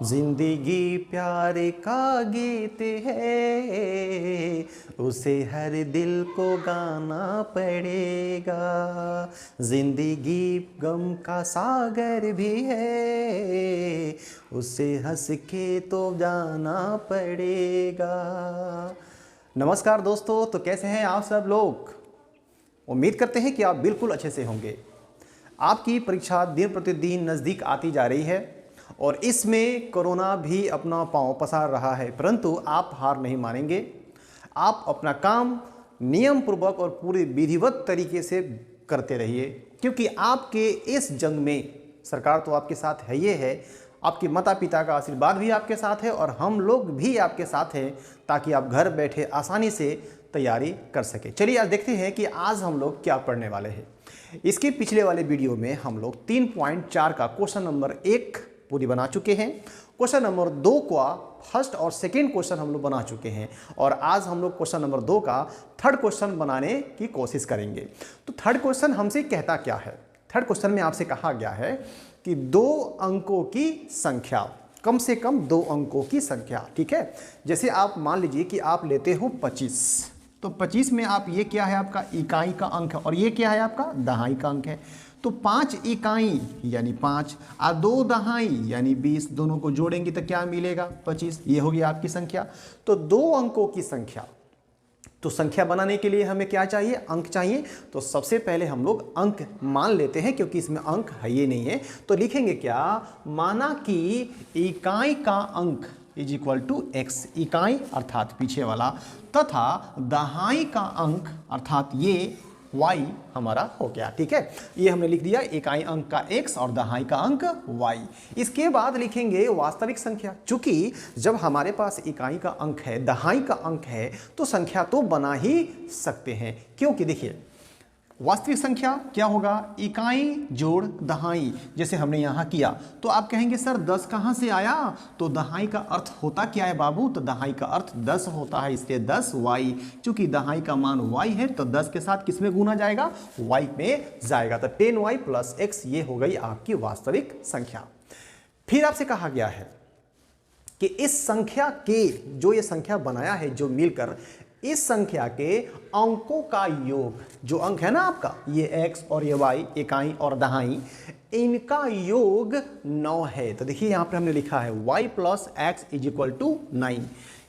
जिंदगी प्यार का गीत है, उसे हर दिल को गाना पड़ेगा। जिंदगी गम का सागर भी है, उसे हंस के तो जाना पड़ेगा। नमस्कार दोस्तों, तो कैसे हैं आप सब लोग। उम्मीद करते हैं कि आप बिल्कुल अच्छे से होंगे। आपकी परीक्षा दिन प्रतिदिन नज़दीक आती जा रही है और इसमें कोरोना भी अपना पांव पसार रहा है, परंतु आप हार नहीं मानेंगे। आप अपना काम नियम पूर्वक और पूरे विधिवत तरीके से करते रहिए, क्योंकि आपके इस जंग में सरकार तो आपके साथ है, ये है आपके माता पिता का आशीर्वाद भी आपके साथ है और हम लोग भी आपके साथ हैं, ताकि आप घर बैठे आसानी से तैयारी कर सके। चलिए आज देखते हैं कि आज हम लोग क्या पढ़ने वाले हैं। इसके पिछले वाले वीडियो में हम लोग 3.4 का क्वेश्चन नंबर 1 पूरी बना चुके हैं। क्वेश्चन नंबर 2 का फर्स्ट और सेकेंड क्वेश्चन हम लोग बना चुके हैं और आज हम लोग क्वेश्चन नंबर 2 का थर्ड क्वेश्चन बनाने की कोशिश करेंगे। तो थर्ड क्वेश्चन हमसे कहता क्या है। थर्ड क्वेश्चन में आपसे कहा गया है कि 2 अंकों की संख्या, कम से कम 2 अंकों की संख्या, ठीक है। जैसे आप मान लीजिए कि आप लेते हो 25, तो 25 में आप ये क्या है आपका इकाई का अंक है और ये क्या है आपका दहाई का अंक है। तो 5 इकाई यानी 5 और 2 दहाई यानी 20, दोनों को जोड़ेंगे तो क्या मिलेगा 25। ये हो गया आपकी संख्या। तो 2 अंकों की संख्या, तो संख्या बनाने के लिए हमें क्या चाहिए, अंक चाहिए। तो सबसे पहले हम लोग अंक मान लेते हैं, क्योंकि इसमें अंक है ये नहीं है। तो लिखेंगे क्या, माना कि इकाई का अंक इज इक्वल टू एक्स, इकाई अर्थात पीछे वाला, तथा दहाई का अंक अर्थात ये y हमारा हो गया, ठीक है। ये हमने लिख दिया इकाई अंक का x और दहाई का अंक y। इसके बाद लिखेंगे वास्तविक संख्या। चूंकि जब हमारे पास इकाई का अंक है, दहाई का अंक है, तो संख्या तो बना ही सकते हैं, क्योंकि देखिए वास्तविक संख्या क्या होगा, इकाई जोड़ दहाई, जैसे हमने यहाँ किया। तो आप कहेंगे सर 10 कहाँ से आया, तो दहाई का अर्थ होता क्या है बाबू, तो दहाई का अर्थ 10 होता है, इसलिए 10y। चूंकि दहाई का मान y है तो 10 के साथ किस में गुना जाएगा, y में जाएगा। तो 10y + x ये हो गई आपकी वास्तविक संख्या। फिर आपसे कहा गया है कि इस संख्या के, जो ये संख्या बनाया है, जो मिलकर इस संख्या के अंकों का योग, जो अंक है ना आपका, ये x और ये y, इकाई और दहाई, इनका योग 9 है। तो देखिए यहाँ पे हमने लिखा है y + x = 9।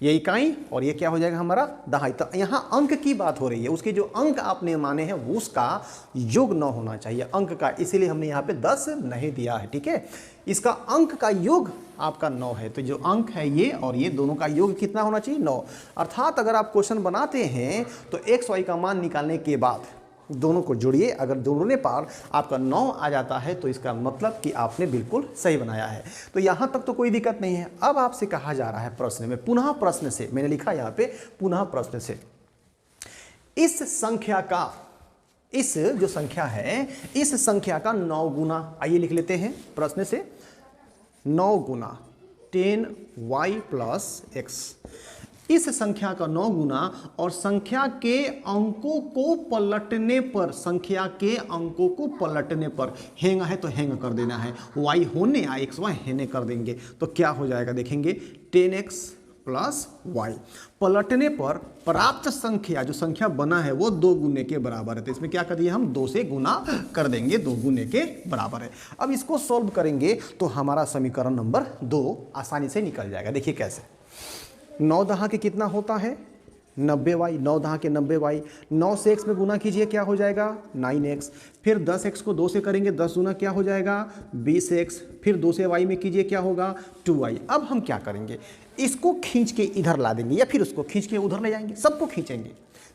ये इकाई और ये क्या हो जाएगा हमारा दहाई। तो यहाँ अंक की बात हो रही है, उसके जो अंक आपने माने हैं वो उसका योग 9 होना चाहिए अंक का, इसीलिए हमने यहाँ पे 10 नहीं दिया है, ठीक है। इसका अंक का योग आपका 9 है, तो जो अंक है ये और ये दोनों का योग कितना होना चाहिए, 9। अर्थात अगर आप क्वेश्चन बनाते हैं तो x y का मान निकालने के बाद दोनों को जोड़िए, अगर जोड़ने पर आपका 9 आ जाता है तो इसका मतलब कि आपने बिल्कुल सही बनाया है। तो यहाँ तक तो कोई दिक्कत नहीं है। अब आपसे कहा जा रहा है प्रश्न में, पुनः प्रश्न से, मैंने लिखा यहाँ पे पुनः प्रश्न से, इस संख्या का, इस जो संख्या है इस संख्या का 9 गुना, आइए लिख लेते हैं प्रश्न से, 9 गुना 10y + x। इस संख्या का 9 गुना और संख्या के अंकों को पलटने पर, संख्या के अंकों को पलटने पर, हैंग है तो हैंग कर देना है, y होने या xy हैने कर देंगे, तो क्या हो जाएगा देखेंगे 10x + y। पलटने पर प्राप्त संख्या, जो संख्या बना है वो 2 गुने के बराबर है, तो इसमें क्या कर दिए हम 2 से गुना कर देंगे, 2 गुने के बराबर है। अब इसको सॉल्व करेंगे तो हमारा समीकरण नंबर 2 आसानी से निकल जाएगा। देखिए कैसे, 9 दहा के कितना होता है 90y, 9 दहा के 90y, 9 से x में गुना कीजिए क्या हो जाएगा 9x, फिर 10x को 2 से करेंगे 10 गुना क्या हो जाएगा 20x, फिर 2 से y में कीजिए क्या होगा 2y। अब हम क्या करेंगे, इसको खींच के इधर ला देंगे या फिर उसको खींच के उधर ले जाएंगे, सबको खींचेंगे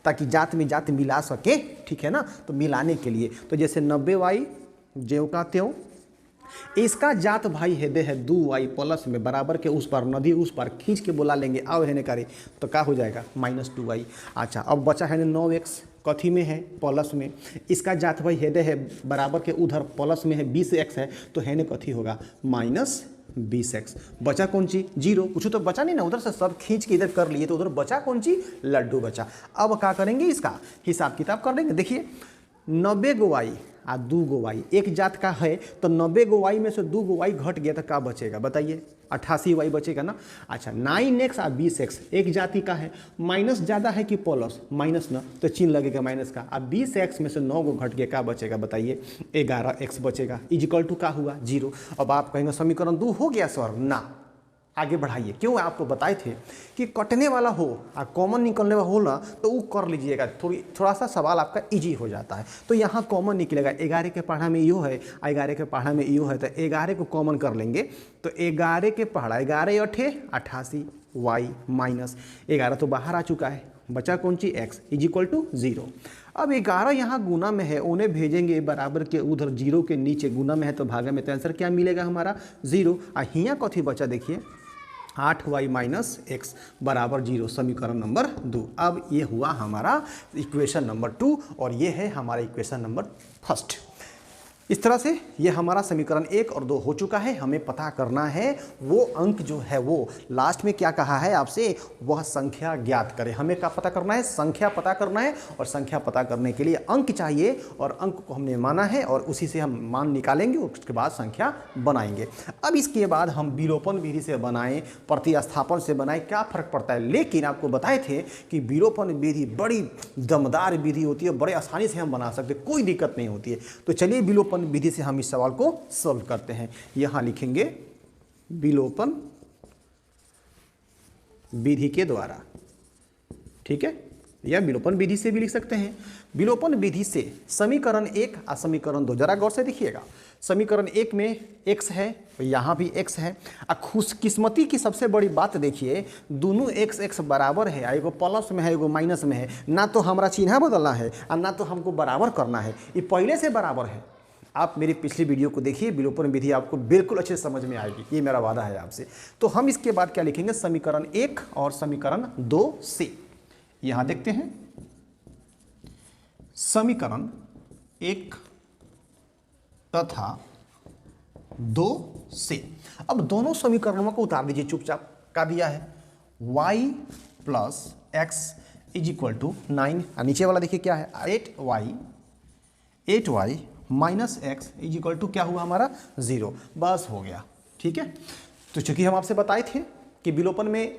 ताकि जात में जात मिला सके, ठीक है ना। तो मिलाने के लिए तो जैसे 90y ज्यों का त्यों, इसका जात भाई हेदे है 2y प्लस में बराबर के उस पार, नदी उस पार, खींच के बुला लेंगे आओ है करे, तो क्या हो जाएगा -2y। अच्छा अब बचा है 9x, कथी में है प्लस में, इसका जात भाई हेदे है बराबर के उधर प्लस में है 20x है, तो है कथी होगा -20x। बचा कौन चीज 0, कुछ तो बचा नहीं ना, उधर से सब खींच के इधर कर लिए तो उधर बचा कौन चीज लड्डू बचा। अब क्या करेंगे, इसका हिसाब किताब कर लेंगे। देखिए 90 y आ 2 गो वाई, एक जात का है तो 90 गो वाई में से 2 गो वाई घट गया तो क्या बचेगा बताइए, 88 वाई बचेगा ना। अच्छा 9x और 20x एक जाति का है, माइनस ज़्यादा है कि प्लस, माइनस ना तो चिन्ह लगेगा माइनस का। अब 20x में से 9 गो घट गया क्या बचेगा बताइए, 11x बचेगा, इजिकल टू क्या हुआ 0। अब आप कहेंगे समीकरण 2 हो गया सर, ना आगे बढ़ाइए। क्यों, आपको बताए थे कि कटने वाला हो और कॉमन निकलने वाला हो ना तो वो कर लीजिएगा, थोड़ा सा सवाल आपका इजी हो जाता है। तो यहाँ कॉमन निकलेगा, 11 के पढ़ा में यो है, 11 के पढ़ा में यो है, तो 11 को कॉमन कर लेंगे तो 11 के पढ़ा 11 8 88 वाई माइनस 11 तो बाहर आ चुका है, बचा कौन सी x इज इक्वल टू 0। अब 11 यहाँ गुना में है, उन्हें भेजेंगे बराबर के उधर 0 के नीचे, गुना में है तो भागा में, तो आंसर क्या मिलेगा हमारा 0। और यहाँ कथी बचा देखिए 8y माइनस एक्स बराबर 0, समीकरण नंबर 2। अब ये हुआ हमारा इक्वेशन नंबर 2 और ये है हमारा इक्वेशन नंबर 1। इस तरह से ये हमारा समीकरण 1 और 2 हो चुका है। हमें पता करना है वो अंक जो है, वो लास्ट में क्या कहा है आपसे, वह संख्या ज्ञात करें। हमें क्या पता करना है, संख्या पता करना है, और संख्या पता करने के लिए अंक चाहिए, और अंक को हमने माना है और उसी से हम मान निकालेंगे, उसके बाद संख्या बनाएंगे। अब इसके बाद हम विलोपन विधि से बनाएं, प्रतिस्थापन से बनाएं, क्या फर्क पड़ता है। लेकिन आपको बताए थे कि विलोपन विधि बड़ी दमदार विधि होती है, बड़े आसानी से हम बना सकते, कोई दिक्कत नहीं होती है। तो चलिए विलोपन विधि से हम इस सवाल को सॉल्व करते हैं। यहां लिखेंगे विलोपन विधि के द्वारा, ठीक है, या विलोपन विधि से भी लिख सकते हैं। विलोपन विधि से समीकरण 1 और समीकरण 2, जरा गौर से देखिएगा। समीकरण 1 में x है, यहाँ भी x है। खुशकिस्मती की सबसे बड़ी बात देखिए, दोनों x बराबर है, एगो प्लस में है एगो माइनस में है। ना तो हमारा चिन्ह बदलना है और ना तो हमको बराबर करना है, ये पहले से बराबर है। आप मेरी पिछली वीडियो को देखिए, विलोपन विधि आपको बिल्कुल अच्छे से समझ में आएगी, ये मेरा वादा है आपसे। तो हम इसके बाद क्या लिखेंगे, समीकरण 1 और समीकरण 2 से। यहां देखते हैं समीकरण 1 तथा 2 से। अब दोनों समीकरणों को उतार दीजिए चुपचाप। क्या दिया है, y plus x is equal to 9, नीचे वाला देखिए क्या है 8y minus x is equal to क्या हुआ हमारा 0, बस हो गया। ठीक है, तो चूंकि हम आपसे बताए थे कि विलोपन में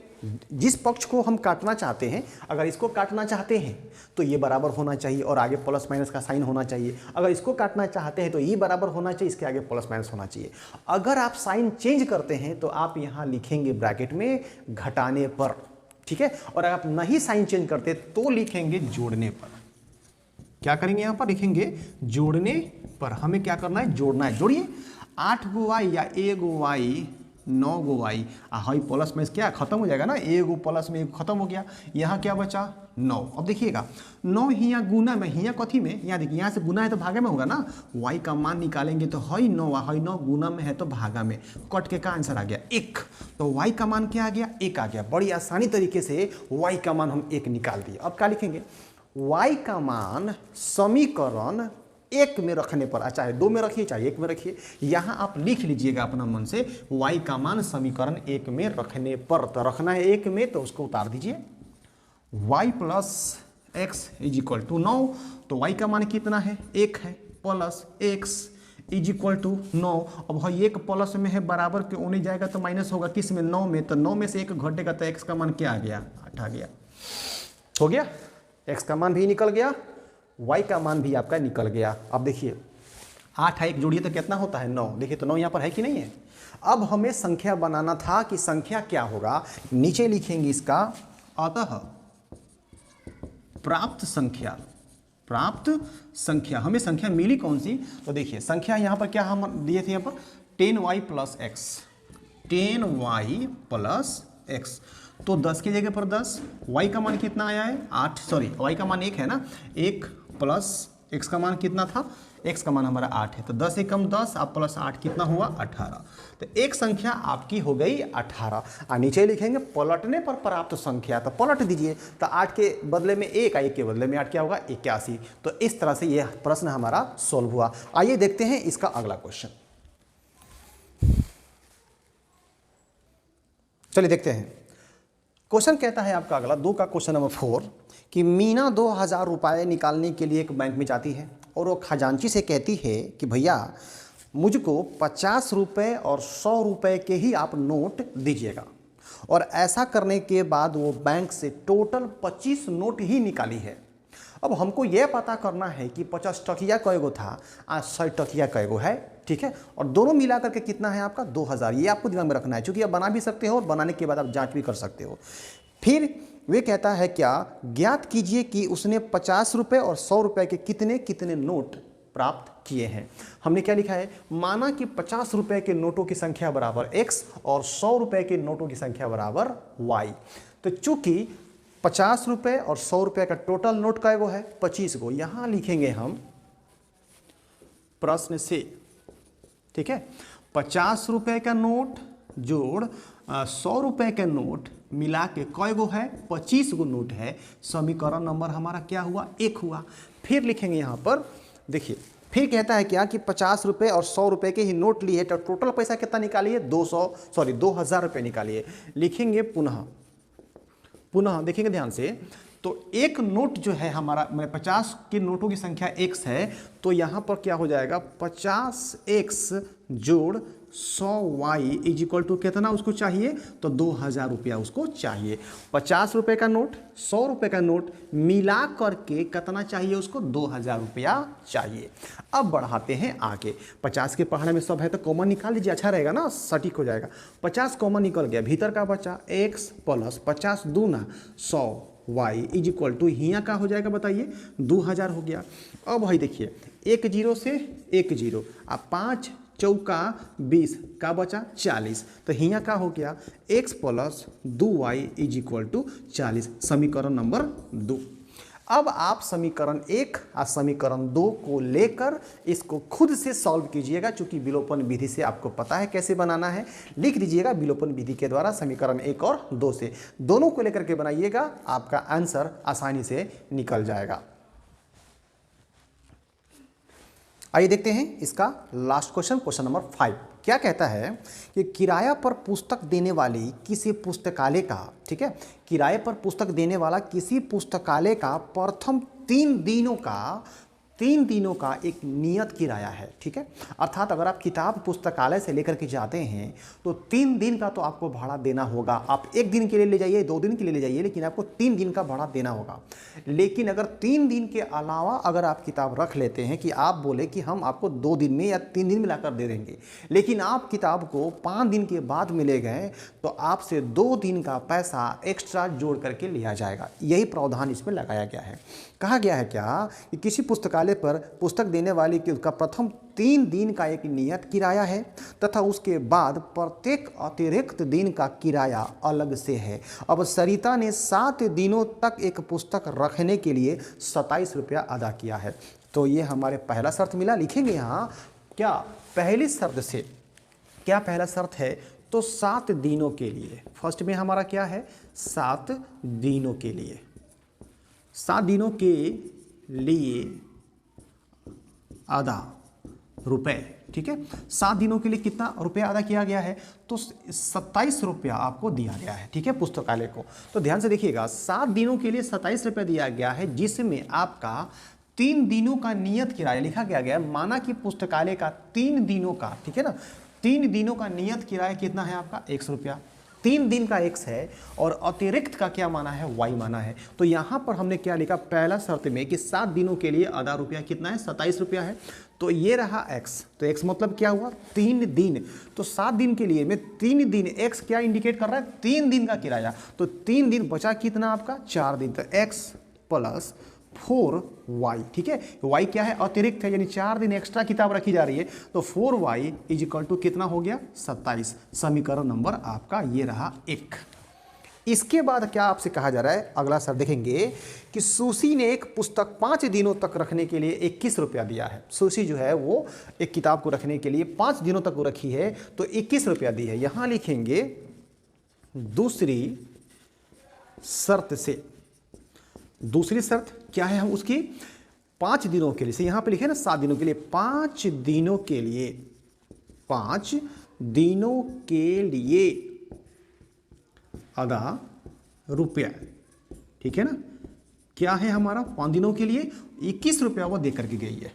जिस पक्ष को हम काटना चाहते हैं, अगर इसको काटना चाहते हैं तो ये बराबर होना चाहिए और आगे प्लस माइनस का साइन होना चाहिए। अगर इसको काटना चाहते हैं तो ये बराबर होना चाहिए, इसके आगे प्लस माइनस होना चाहिए। अगर आप साइन चेंज करते हैं तो आप यहाँ लिखेंगे ब्रैकेट में घटाने पर, ठीक है, और अगर आप नहीं साइन चेंज करते तो लिखेंगे जोड़ने पर। क्या करेंगे, यहाँ पर लिखेंगे जोड़ने पर। हमें क्या करना है, जोड़ना है। जोड़िए 8 गो वाई या 1 go why 9 go why, high plus में क्या खत्म हो जाएगा ना, 1 गो प्लस में 1 खत्म हो गया। यहाँ क्या बचा 9। अब देखिएगा 9 हियाँ गुना में, हियाँ कथी में, यहाँ देखिए यहाँ से गुना है तो भागे में होगा ना, वाई का मान निकालेंगे तो हई 9 गुना में है तो भागा में, कट के का आंसर आ गया 1। तो वाई का मान क्या आ गया, 1 आ गया। बड़ी आसानी तरीके से वाई का मान हम 1 निकाल दिए। अब क्या लिखेंगे, y का मान समीकरण 1 में रखने पर, चाहे 2 में रखिए चाहे 1 में रखिए, यहाँ आप लिख लीजिएगा अपना मन से, y का मान समीकरण 1 में रखने पर। तो रखना है 1 में तो उसको उतार दीजिए, y plus x is equal to 9। तो y का मान कितना है, 1 है, plus x is equal to 9। अब भाई 1 प्लस में है, बराबर के ओने जाएगा तो माइनस होगा, किस में 9 में, तो 9 में से 1 घटेगा तो x का मान क्या आ गया 8 आ गया। हो गया, x का मान भी निकल गया, y का मान भी आपका निकल गया। अब देखिए 8 1 जोड़िए तो कितना होता है 9। देखिए तो 9 यहाँ पर है कि नहीं है। अब हमें संख्या बनाना था कि संख्या क्या होगा, नीचे लिखेंगे इसका, अतः प्राप्त संख्या हमें संख्या मिली कौन सी। तो देखिए संख्या यहाँ पर क्या हम दिए थे, यहाँ पर 10y plus x, 10y plus x. तो 10 की जगह पर 10, y का मान कितना आया है 8, सॉरी y का मान 1 है ना, 1 प्लस x का मान कितना था, x का मान हमारा 8 है, तो 10 एकम 10 आप प्लस 8 कितना हुआ 18। तो एक संख्या आपकी हो गई 18। और नीचे लिखेंगे पलटने पर प्राप्त संख्या, तो पलट दीजिए, तो 8 के बदले में 1, 1 के बदले में 8 क्या होगा 81। तो इस तरह से यह प्रश्न हमारा सॉल्व हुआ। आइए देखते हैं इसका अगला क्वेश्चन। चलिए देखते हैं। क्वेश्चन कहता है आपका अगला 2 का क्वेश्चन नंबर 4 कि मीना 2000 रुपये निकालने के लिए एक बैंक में जाती है और वो खजांची से कहती है कि भैया मुझको 50 रुपये और 100 रुपये के ही आप नोट दीजिएगा। और ऐसा करने के बाद वो बैंक से टोटल 25 नोट ही निकाली है। अब हमको यह पता करना है कि 50 टकिया कएगो था, आज 100 टकिया कएगो है, ठीक है। और दोनों मिला करके कितना है आपका 2000। ये आपको दिमाग में रखना है, क्योंकि आप बना भी सकते हो और बनाने के बाद आप जांच भी कर सकते हो। फिर वे कहता है क्या, ज्ञात कीजिए कि उसने 50 रुपये और 100 रुपये के कितने कितने नोट प्राप्त किए हैं। हमने क्या लिखा है, माना कि 50 रुपये के नोटों की संख्या बराबर x और 100 रुपये के नोटों की संख्या बराबर y। तो चूंकि 50 रुपये और 100 रुपये का टोटल नोट का वो है 25 को, यहां लिखेंगे हम प्रश्न से, ठीक है। 50 रुपये का नोट जोड़ 100 रुपये के नोट मिला के कय गो है, 25 गो नोट है। समीकरण नंबर हमारा क्या हुआ, 1 हुआ। फिर लिखेंगे यहाँ पर, देखिए फिर कहता है क्या कि 50 रुपये और 100 रुपये के ही नोट लिए, तो टोटल पैसा कितना निकालिए, 2000 रुपये निकालिए। लिखेंगे पुनः देखेंगे ध्यान से, तो एक नोट जो है हमारा, 50 के नोटों की संख्या x है, तो यहाँ पर क्या हो जाएगा 50x जोड़ 100y इज इक्वल टू कितना उसको चाहिए, तो 2000 रुपया उसको चाहिए। 50 रुपये का नोट 100 रुपये का नोट मिला करके कितना चाहिए उसको, 2000 रुपया चाहिए। अब बढ़ाते हैं आगे, 50 के पहाड़े में सब है तो कॉमन निकाल लीजिए, अच्छा रहेगा ना, सटीक हो जाएगा। 50 कॉमन निकल गया, भीतर का बचा x प्लस 50 दूना 100 y इज इक्वल टू हियाँ का हो जाएगा बताइए 2000 हो गया। अब भाई देखिए 1 0 से 1 0, अब 5 चौका 20 का बचा 40, तो हियाँ का हो गया x plus 2y is equal to 40। समीकरण नंबर 2। अब आप समीकरण 1 और समीकरण 2 को लेकर इसको खुद से सॉल्व कीजिएगा, चूंकि विलोपन विधि से आपको पता है कैसे बनाना है। लिख दीजिएगा विलोपन विधि के द्वारा समीकरण 1 और 2 से, दोनों को लेकर के बनाइएगा, आपका आंसर आसानी से निकल जाएगा। आइए देखते हैं इसका लास्ट क्वेश्चन, क्वेश्चन नंबर 5। क्या कहता है कि किराया पर पुस्तक देने वाली किसी पुस्तकालय का, ठीक है, किराए पर पुस्तक देने वाला किसी पुस्तकालय का प्रथम 3 दिनों का एक नियत किराया है, ठीक है। अर्थात अगर आप किताब पुस्तकालय से लेकर के जाते हैं तो 3 दिन का तो आपको भाड़ा देना होगा। आप 1 दिन के लिए ले जाइए, 2 दिन के लिए ले जाइए, लेकिन आपको 3 दिन का भाड़ा देना होगा। लेकिन अगर 3 दिन के अलावा अगर आप किताब रख लेते हैं, कि आप बोले कि हम आपको 2 दिन में या 3 दिन में लाकर दे देंगे, लेकिन आप किताब को 5 दिन के बाद मिले गए, तो आपसे 2 दिन का पैसा एक्स्ट्रा जोड़ करके लिया जाएगा। यही प्रावधान इसमें लगाया गया है। कहा गया है क्या कि किसी पुस्तकालय पर पुस्तक देने वाले की उसका प्रथम 3 दिन का एक नियत किराया है, तथा उसके बाद प्रत्येक अतिरिक्त दिन का किराया अलग से है। अब सरिता ने 7 दिनों तक एक पुस्तक रखने के लिए 27 रुपया अदा किया है। तो ये हमारे पहला शर्त मिला। लिखेंगे यहाँ क्या पहली शर्त से, क्या पहला शर्त है, तो 7 दिनों के लिए, फर्स्ट में हमारा क्या है 7 दिनों के लिए, 7 दिनों के लिए आधा रुपए, ठीक है। 7 दिनों के लिए कितना रुपया अदा किया गया है, तो 27 रुपया आपको दिया गया है, ठीक है, पुस्तकालय को। तो ध्यान से देखिएगा, 7 दिनों के लिए 27 रुपया दिया गया है, जिसमें आपका 3 दिनों का नियत किराया लिखा गया। माना कि पुस्तकालय का 3 दिनों का, ठीक है ना, 3 दिनों का नियत किराया कितना है आपका 100 रुपया। 3 दिन का x है और अतिरिक्त का क्या माना है, y माना है। तो यहाँ पर हमने क्या लिखा, पहला शर्त में कि 7 दिनों के लिए आधा रुपया कितना है 27 रुपया है। तो ये रहा x, तो x मतलब क्या हुआ 3 दिन। तो 7 दिन के लिए में 3 दिन, x क्या इंडिकेट कर रहा है 3 दिन का किराया। तो 3 दिन बचा कितना आपका 4 दिन, तो x प्लस 4y, ठीक है। y क्या है अतिरिक्त है, यानी 4 दिन एक्स्ट्रा किताब रखी जा रही है। तो 4y इज इक्वल टू कितना हो गया 27। समीकरण नंबर आपका ये रहा 1। इसके बाद क्या आपसे कहा जा रहा है, अगला सर देखेंगे कि सुशी ने एक पुस्तक 5 दिनों तक रखने के लिए 21 रुपया दिया है। सुशी जो है वो एक किताब को रखने के लिए 5 दिनों तक वो रखी है, तो 21 रुपया दी है। यहां लिखेंगे दूसरी शर्त से, दूसरी शर्त क्या है हम उसकी 5 दिनों के लिए से, यहां पे लिखे ना 7 दिनों के लिए, 5 दिनों के लिए, 5 दिनों के लिए आधा रुपया, ठीक है ना। क्या है हमारा 5 दिनों के लिए 21 रुपया वो दे करके गई है।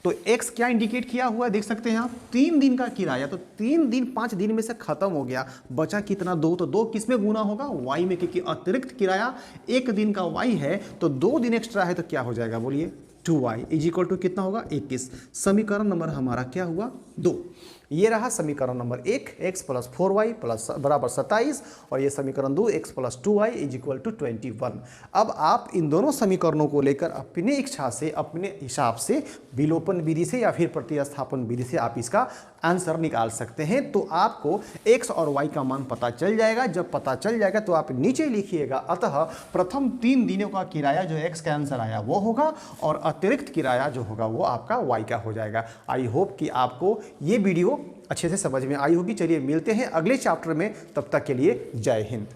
तो x क्या इंडिकेट किया हुआ है देख सकते हैं आप, 3 दिन का किराया। तो 3 दिन 5 दिन में से खत्म हो गया, बचा कितना 2, तो 2 किस में गुना होगा, y में, क्योंकि अतिरिक्त किराया 1 दिन का y है तो 2 दिन एक्स्ट्रा है तो क्या हो जाएगा बोलिए, 2y इज इक्वल टू कितना होगा 21। समीकरण नंबर हमारा क्या हुआ 2। ये रहा समीकरण number 1, x plus 4y plus बराबर 27, और ये समीकरण 2 x plus 2y is equal to 21। अब आप इन दोनों समीकरणों को लेकर अपने इच्छा से, अपने हिसाब से विलोपन विधि से या फिर प्रतिस्थापन विधि से आप इसका आंसर निकाल सकते हैं। तो आपको x और y का मान पता चल जाएगा। जब पता चल जाएगा तो आप नीचे लिखिएगा, अतः प्रथम 3 दिनों का किराया जो x का आंसर आया वो होगा, और अतिरिक्त किराया जो होगा वो आपका y का हो जाएगा। आई होप कि आपको ये वीडियो अच्छे से समझ में आई होगी। चलिए मिलते हैं अगले चैप्टर में, तब तक के लिए जय हिंद।